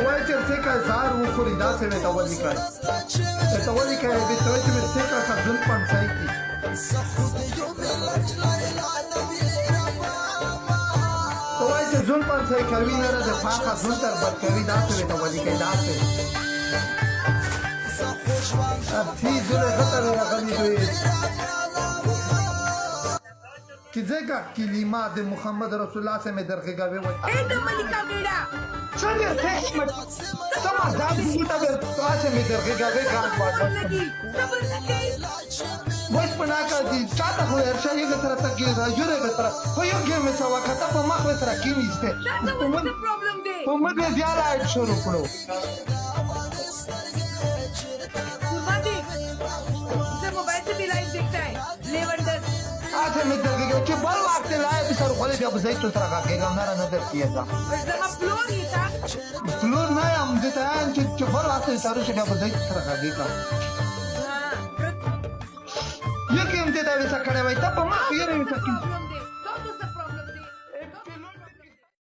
وایي چې څنګه زار وخوري داسې مې ته ولیکئ ته ولیکئ دې ته وایي چې مې څنګه ژوند پنځای کړي ته وایي چې ژوند پنځای کوي نه د پاکه ژوند تر بد کوي داسې مې ته ولیکئ داسې تی زړه غته راغلي دوی کیزګه کلمات محمد رسول الله سے میں درخگاوے وای اے دملکا گیڑا څنګه څه سما ځابې کیته تاسو میں درخگاوے غاټ واټ لگی صبر لگی وای پنا کا دي چاته خو ارشا یې تر تکي راجوره تر خو یو کې مې سوا کته په مخ سره کینیسته دا څه پرابلم دی په مې زیاده اټ شروع کړو बादी से मोबाइल से भी लाइव देखता है लेवंडर आज मैं देखिए कि बल वक्त लाइव सर खोले जब सही तो तरह का केगा ना नजर किया था जहाँ फ्लोर ही था फ्लोर ना हम देता है कि बल वक्त सारे से जब सही तरह का केगा ये क्या हम देता है वैसा खड़े भाई तब हम ये नहीं सकते